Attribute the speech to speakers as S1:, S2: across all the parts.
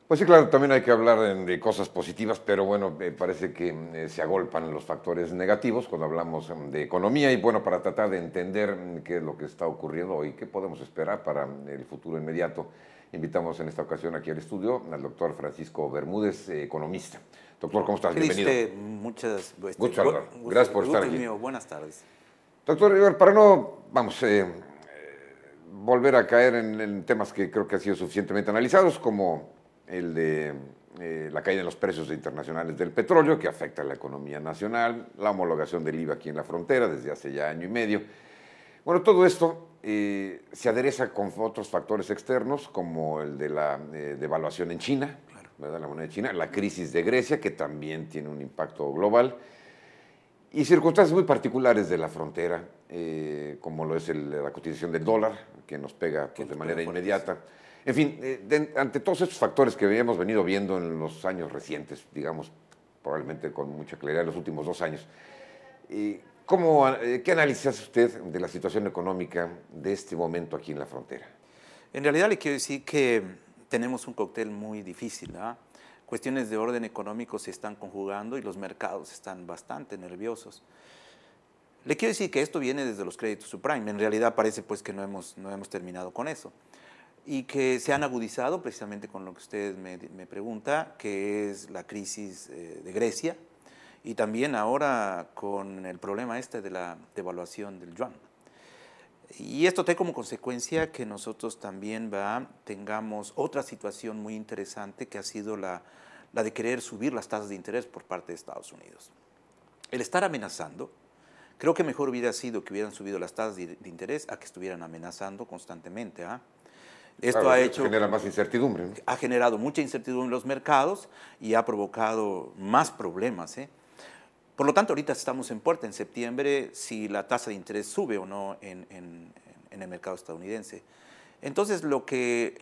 S1: Pues sí, claro, también hay que hablar de cosas positivas, pero bueno, me parece que se agolpan los factores negativos cuando hablamos de economía y bueno, para tratar de entender qué es lo que está ocurriendo y qué podemos esperar para el futuro inmediato, invitamos en esta ocasión aquí al estudio al doctor Francisco Bermúdez, economista. Doctor, ¿cómo estás?
S2: ¿Qué dice
S1: Bienvenido.
S2: usted? Muchas,
S1: Gusto saludar. Gracias por
S2: el
S1: estar
S2: gusto es
S1: aquí.
S2: mío. Buenas tardes.
S1: Doctor, para no, vamos, volver a caer en temas que creo que han sido suficientemente analizados, como el de la caída en los precios internacionales del petróleo, que afecta a la economía nacional, la homologación del IVA aquí en la frontera desde hace ya año y medio. Bueno, todo esto se adereza con otros factores externos, como el de la devaluación en China,
S2: Claro.
S1: ¿verdad? La moneda de China, la crisis de Grecia, que también tiene un impacto global, y circunstancias muy particulares de la frontera, como lo es la cotización del dólar, que nos pega
S2: Que
S1: pues, de
S2: nos pega
S1: manera
S2: fuertísimo.
S1: inmediata. En fin, ante todos estos factores que habíamos venido viendo en los años recientes, digamos, probablemente con mucha claridad en los últimos 2 años, ¿qué análisis hace usted de la situación económica de este momento aquí en la frontera?
S2: En realidad le quiero decir que tenemos un cóctel muy difícil, ¿ah? Cuestiones de orden económico se están conjugando y los mercados están bastante nerviosos. Le quiero decir que esto viene desde los créditos subprime. En realidad parece pues que no hemos terminado con eso. Y que se han agudizado precisamente con lo que usted me pregunta, que es la crisis de Grecia, y también ahora con el problema este de la devaluación del yuan. Y esto trae como consecuencia que nosotros también tengamos otra situación muy interesante que ha sido la de querer subir las tasas de interés por parte de Estados Unidos. El estar amenazando, creo que mejor hubiera sido que hubieran subido las tasas de interés a que estuvieran amenazando constantemente. Esto
S1: Claro,
S2: ha
S1: esto
S2: hecho,
S1: genera más incertidumbre, ¿no?
S2: ha generado mucha incertidumbre en los mercados y ha provocado más problemas. Por lo tanto, ahorita estamos en puerta, en septiembre, si la tasa de interés sube o no en el mercado estadounidense. Entonces, lo que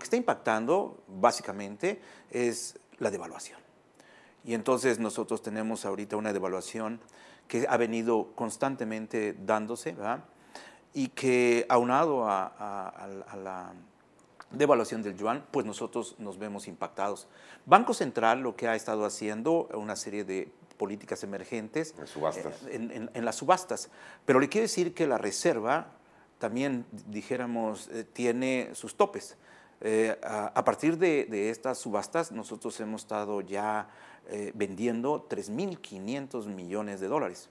S2: está impactando, básicamente, es la devaluación. Y entonces nosotros tenemos ahorita una devaluación que ha venido constantemente dándose, ¿verdad? Y que aunado a la devaluación del yuan, pues nosotros nos vemos impactados. Banco Central lo que ha estado haciendo, una serie de políticas emergentes
S1: En subastas.
S2: en las subastas. Pero le quiero decir que la Reserva también, dijéramos, tiene sus topes. A partir de estas subastas, nosotros hemos estado ya vendiendo 3.500 millones de dólares.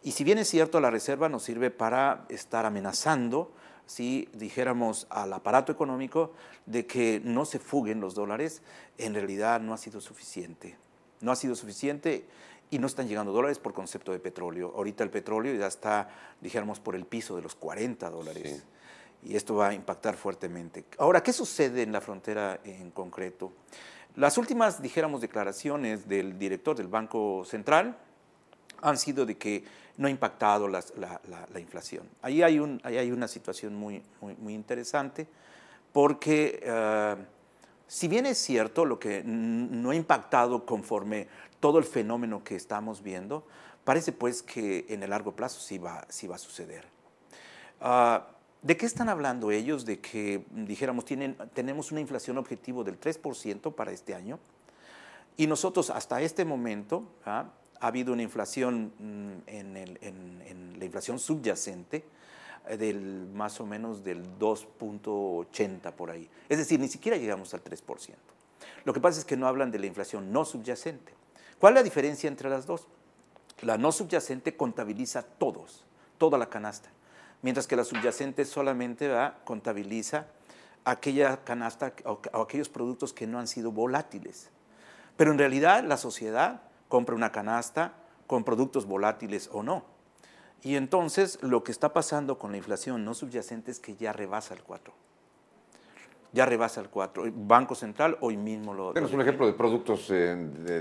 S2: Y si bien es cierto, la Reserva nos sirve para estar amenazando, si dijéramos al aparato económico, de que no se fuguen los dólares, en realidad no ha sido suficiente. No ha sido suficiente y no están llegando dólares por concepto de petróleo. Ahorita el petróleo ya está, dijéramos, por el piso de los $40.
S1: Sí.
S2: Y esto va a impactar fuertemente. Ahora, ¿qué sucede en la frontera en concreto? Las últimas, dijéramos, declaraciones del director del Banco Central han sido de que no ha impactado la inflación. Ahí hay una situación muy interesante porque si bien es cierto lo que no ha impactado conforme todo el fenómeno que estamos viendo, parece pues que en el largo plazo sí va a suceder. ¿De qué están hablando ellos? De que, dijéramos, tenemos una inflación objetivo del 3% para este año y nosotros hasta este momento ha habido una inflación en la inflación subyacente del más o menos del 2.80 por ahí. Es decir, ni siquiera llegamos al 3%. Lo que pasa es que no hablan de la inflación no subyacente. ¿Cuál es la diferencia entre las dos? La no subyacente contabiliza toda la canasta, mientras que la subyacente solamente contabiliza aquella canasta o aquellos productos que no han sido volátiles. Pero en realidad la sociedad compra una canasta con productos volátiles o no. Y entonces lo que está pasando con la inflación no subyacente es que ya rebasa el 4. Ya rebasa el 4. El Banco Central hoy mismo lo
S1: Denos un
S2: define.
S1: ejemplo de productos que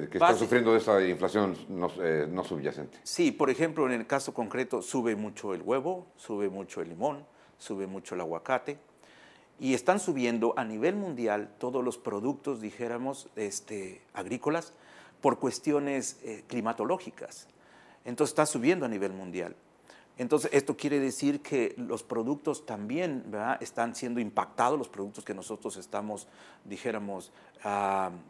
S1: están
S2: Base-
S1: sufriendo de esa inflación no subyacente.
S2: Sí, por ejemplo, en el caso concreto sube mucho el huevo, sube mucho el limón, sube mucho el aguacate. Y están subiendo a nivel mundial todos los productos, dijéramos, agrícolas por cuestiones climatológicas. Entonces está subiendo a nivel mundial. Entonces, esto quiere decir que los productos también, ¿verdad?, están siendo impactados, los productos que nosotros estamos, dijéramos,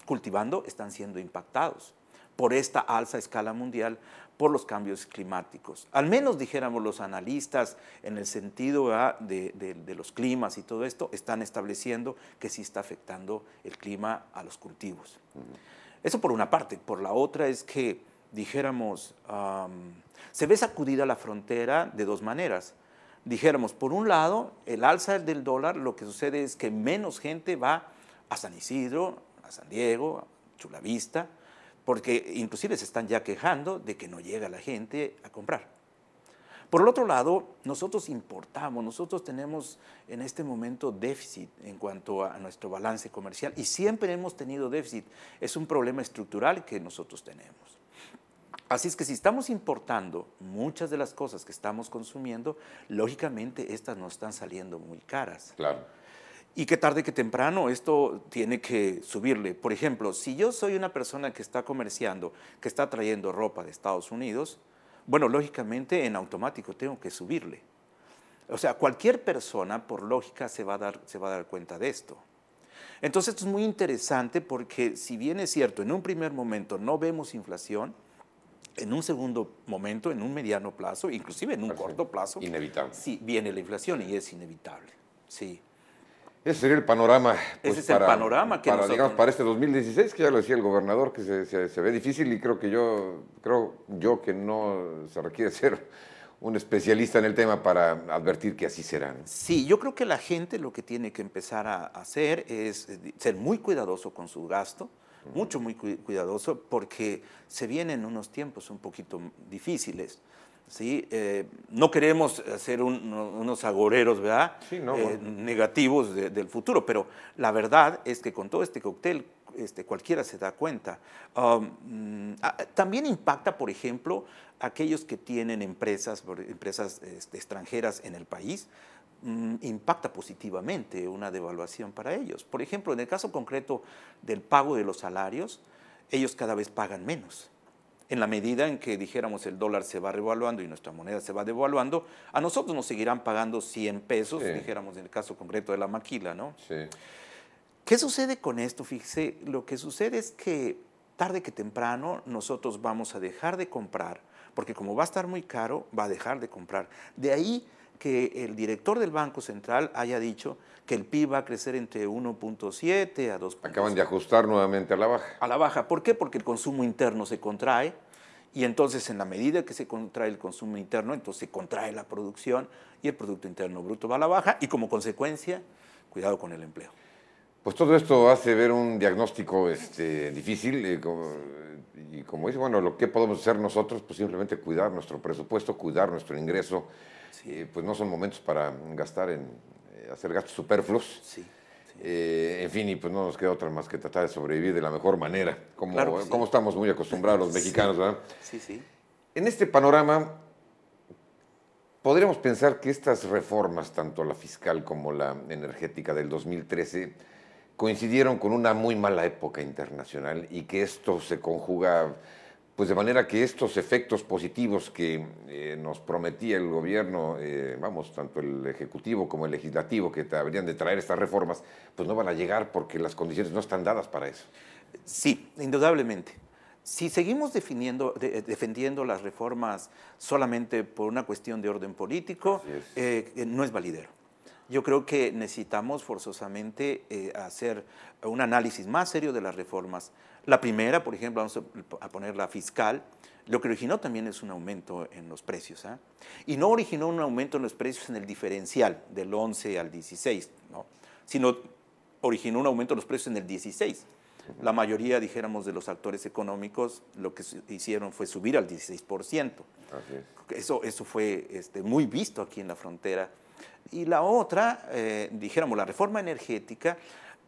S2: cultivando, están siendo impactados por esta alza a escala mundial, por los cambios climáticos. Al menos, dijéramos, los analistas, en el sentido de los climas y todo esto, están estableciendo que sí está afectando el clima a los cultivos. Eso por una parte. Por la otra es que, dijéramos, se ve sacudida la frontera de dos maneras. Dijéramos, por un lado, el alza del dólar, lo que sucede es que menos gente va a San Isidro, a San Diego, a Chulavista, porque inclusive se están ya quejando de que no llega la gente a comprar. Por el otro lado, nosotros importamos, nosotros tenemos en este momento déficit en cuanto a nuestro balance comercial y siempre hemos tenido déficit. Es un problema estructural que nosotros tenemos. Así es que si estamos importando muchas de las cosas que estamos consumiendo, lógicamente estas nos están saliendo muy caras.
S1: Claro.
S2: Y que tarde que temprano esto tiene que subirle. Por ejemplo, si yo soy una persona que está comerciando, que está trayendo ropa de Estados Unidos, bueno, lógicamente en automático tengo que subirle. O sea, cualquier persona, por lógica, se va a dar cuenta de esto. Entonces, esto es muy interesante porque si bien es cierto, en un primer momento no vemos inflación, en un segundo momento, en un mediano plazo, inclusive en un corto plazo,
S1: inevitable.
S2: Sí, viene la inflación y es inevitable. Sí.
S1: Ese sería el panorama. Pues,
S2: ese es el panorama que nosotros...
S1: digamos, para este 2016, que ya lo decía el gobernador, que se ve difícil y creo yo que no se requiere ser un especialista en el tema para advertir que así será, ¿no?
S2: Sí, yo creo que la gente lo que tiene que empezar a hacer es ser muy cuidadoso con su gasto, muy cuidadoso, porque se vienen unos tiempos un poquito difíciles. ¿Sí? No queremos ser unos agoreros, ¿verdad?
S1: Sí, no,
S2: negativos del futuro, pero la verdad es que con todo este cóctel cualquiera se da cuenta. También impacta, por ejemplo, aquellos que tienen empresas extranjeras en el país, impacta positivamente una devaluación para ellos. Por ejemplo, en el caso concreto del pago de los salarios, ellos cada vez pagan menos. En la medida en que, dijéramos, el dólar se va revaluando y nuestra moneda se va devaluando, a nosotros nos seguirán pagando 100 pesos, sí, dijéramos en el caso concreto de la maquila, ¿no?
S1: Sí.
S2: ¿Qué sucede con esto? Fíjese, lo que sucede es que tarde que temprano nosotros vamos a dejar de comprar, porque como va a estar muy caro, va a dejar de comprar. De ahí que el director del Banco Central haya dicho que el PIB va a crecer entre 1.7 a 2.7.
S1: Acaban de ajustar nuevamente a la baja.
S2: A la baja. ¿Por qué? Porque el consumo interno se contrae y entonces en la medida que se contrae el consumo interno, entonces se contrae la producción y el Producto Interno Bruto va a la baja y como consecuencia, cuidado con el empleo.
S1: Pues todo esto hace ver un diagnóstico difícil y como dice, bueno, lo que podemos hacer nosotros, pues simplemente cuidar nuestro presupuesto, cuidar nuestro ingreso. Sí. Pues no son momentos para gastar en hacer gastos superfluos.
S2: Sí, sí.
S1: En fin, y pues no nos queda otra más que tratar de sobrevivir de la mejor manera,
S2: claro sí,
S1: como estamos muy acostumbrados los mexicanos, ¿verdad?
S2: Sí, sí.
S1: En este panorama, podríamos pensar que estas reformas, tanto la fiscal como la energética del 2013, coincidieron con una muy mala época internacional y que esto se conjuga, pues de manera que estos efectos positivos que nos prometía el gobierno, tanto el ejecutivo como el legislativo, que habrían de traer estas reformas, pues no van a llegar porque las condiciones no están dadas para eso.
S2: Sí, indudablemente. Si seguimos defendiendo las reformas solamente por una cuestión de orden político, no es validero. Yo creo que necesitamos forzosamente hacer un análisis más serio de las reformas. La primera, por ejemplo, vamos a poner la fiscal, lo que originó también es un aumento en los precios. Y no originó un aumento en los precios en el diferencial del 11 al 16, ¿no? Sino originó un aumento en los precios en el 16. La mayoría, dijéramos, de los actores económicos lo que hicieron fue subir al 16%. Eso fue muy visto aquí en la frontera. Y la otra, dijéramos, la reforma energética,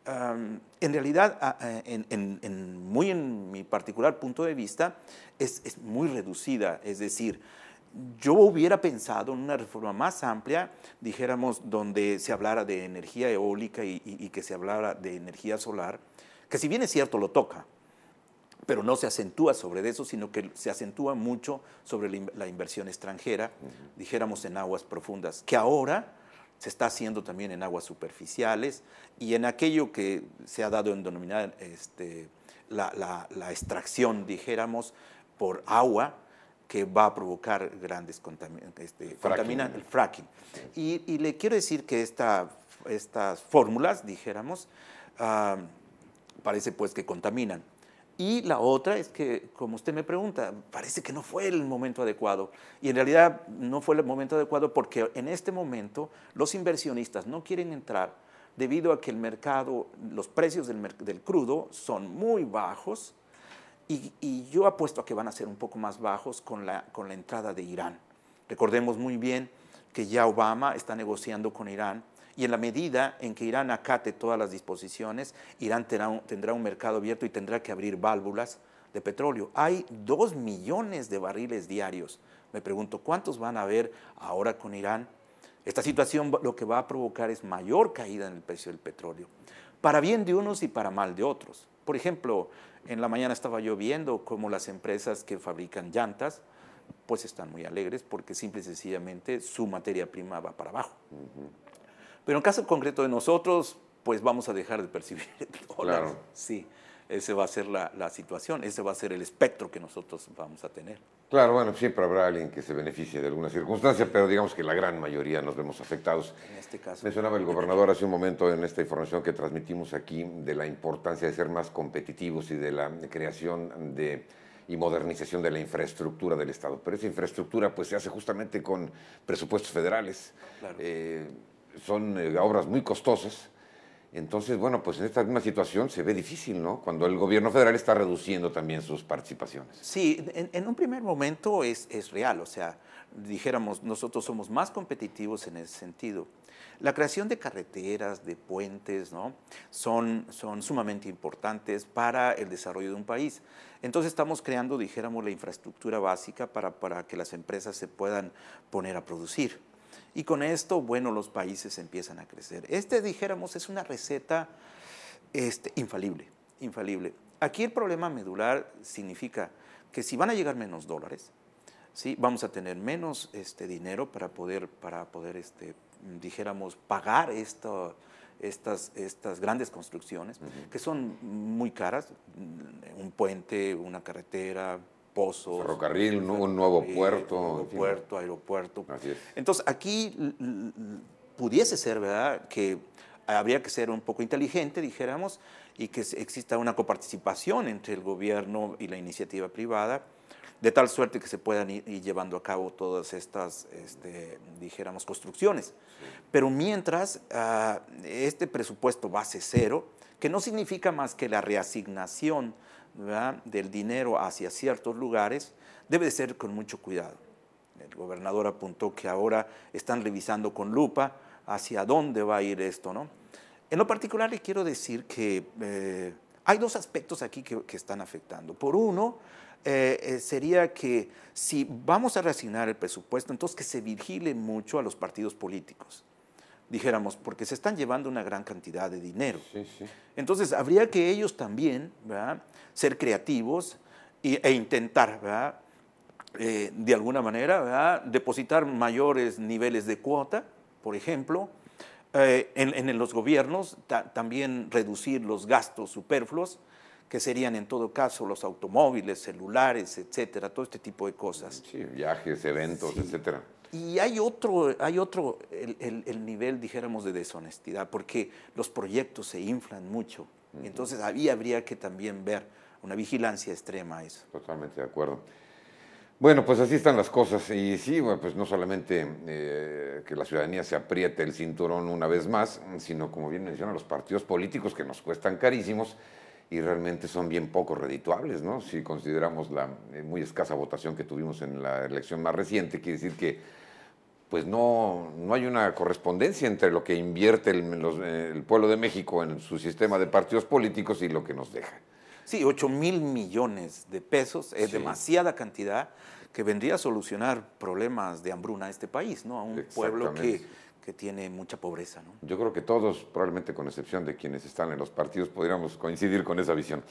S2: en realidad, en mi particular punto de vista, es muy reducida. Es decir, yo hubiera pensado en una reforma más amplia, dijéramos, donde se hablara de energía eólica y que se hablara de energía solar, que si bien es cierto lo toca, pero no se acentúa sobre eso, sino que se acentúa mucho sobre la inversión extranjera, dijéramos en aguas profundas, que ahora se está haciendo también en aguas superficiales y en aquello que se ha dado en denominar la extracción, dijéramos, por agua, que va a provocar grandes contaminantes, el fracking. Y le quiero decir que estas fórmulas, dijéramos, parece pues que contaminan. Y la otra es que, como usted me pregunta, parece que no fue el momento adecuado. Y en realidad no fue el momento adecuado porque en este momento los inversionistas no quieren entrar debido a que el mercado, los precios del crudo son muy bajos y yo apuesto a que van a ser un poco más bajos con la entrada de Irán. Recordemos muy bien que ya Obama está negociando con Irán y en la medida en que Irán acate todas las disposiciones, Irán tendrá un mercado abierto y tendrá que abrir válvulas de petróleo. Hay 2 millones de barriles diarios. Me pregunto, ¿cuántos van a haber ahora con Irán? Esta situación lo que va a provocar es mayor caída en el precio del petróleo, para bien de unos y para mal de otros. Por ejemplo, en la mañana estaba yo viendo cómo las empresas que fabrican llantas pues están muy alegres porque simple y sencillamente su materia prima va para abajo. Pero en caso concreto de nosotros, pues vamos a dejar de percibir el dólar.
S1: Claro.
S2: Sí, esa va a ser la situación, ese va a ser el espectro que nosotros vamos a tener.
S1: Claro, bueno, siempre habrá alguien que se beneficie de alguna circunstancia, pero digamos que la gran mayoría nos vemos afectados.
S2: En este caso.
S1: Mencionaba el gobernador hace un momento en esta información que transmitimos aquí de la importancia de ser más competitivos y de la creación y modernización de la infraestructura del Estado. Pero esa infraestructura pues se hace justamente con presupuestos federales.
S2: Claro.
S1: Son obras muy costosas. Entonces, bueno, pues en esta misma situación se ve difícil, ¿no? Cuando el gobierno federal está reduciendo también sus participaciones.
S2: Sí, en un primer momento es real, o sea, dijéramos, nosotros somos más competitivos en ese sentido. La creación de carreteras, de puentes, ¿no? son sumamente importantes para el desarrollo de un país. Entonces estamos creando, dijéramos, la infraestructura básica para que las empresas se puedan poner a producir. Y con esto, bueno, los países empiezan a crecer. Dijéramos, es una receta infalible, infalible. Aquí el problema medular significa que si van a llegar menos dólares, ¿sí? Vamos a tener menos dinero para poder dijéramos, pagar estas grandes construcciones, que son muy caras, un puente, una carretera, pozos,
S1: ferrocarril, un nuevo puerto.
S2: Aeropuerto.
S1: Así es.
S2: Entonces, aquí pudiese ser, ¿verdad?, que habría que ser un poco inteligente, dijéramos, y que exista una coparticipación entre el gobierno y la iniciativa privada, de tal suerte que se puedan ir llevando a cabo todas estas, dijéramos, construcciones. Sí. Pero mientras, este presupuesto base cero, que no significa más que la reasignación, ¿verdad?, del dinero hacia ciertos lugares, debe de ser con mucho cuidado. El gobernador apuntó que ahora están revisando con lupa hacia dónde va a ir esto, ¿no? En lo particular le quiero decir que hay 2 aspectos aquí que están afectando. Por uno, sería que si vamos a reasignar el presupuesto, entonces que se vigile mucho a los partidos políticos, dijéramos, porque se están llevando una gran cantidad de dinero.
S1: Sí, sí.
S2: Entonces, habría que ellos también, ¿verdad?, ser creativos e intentar, ¿verdad?, de alguna manera, ¿verdad?, depositar mayores niveles de cuota, por ejemplo, en los gobiernos, también reducir los gastos superfluos, que serían en todo caso los automóviles, celulares, etcétera, todo este tipo de cosas.
S1: Sí, viajes, eventos, sí, etcétera.
S2: Y hay otro el nivel, dijéramos, de deshonestidad, porque los proyectos se inflan mucho. Entonces, ahí habría que también ver una vigilancia extrema a eso.
S1: Totalmente de acuerdo. Bueno, pues así están las cosas. Y sí, bueno, pues no solamente que la ciudadanía se apriete el cinturón una vez más, sino, como bien mencionan, los partidos políticos que nos cuestan carísimos y realmente son bien poco redituables, ¿no? Si consideramos la muy escasa votación que tuvimos en la elección más reciente, quiere decir que pues no hay una correspondencia entre lo que invierte el pueblo de México en su sistema de partidos políticos y lo que nos deja.
S2: Sí, 8,000 millones de pesos es demasiada cantidad que vendría a solucionar problemas de hambruna a este país, ¿no? A un pueblo que tiene mucha pobreza, ¿no?
S1: Yo creo que todos, probablemente con excepción de quienes están en los partidos, podríamos coincidir con esa visión.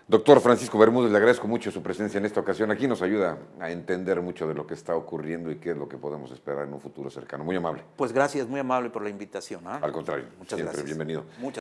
S1: Doctor Francisco Bermúdez, le agradezco mucho su presencia en esta ocasión. Aquí nos ayuda a entender mucho de lo que está ocurriendo y qué es lo que podemos esperar en un futuro cercano. Muy amable.
S2: Pues gracias, muy amable por la invitación.
S1: Al contrario,
S2: Muchas
S1: siempre
S2: gracias.
S1: bienvenido.
S2: Muchas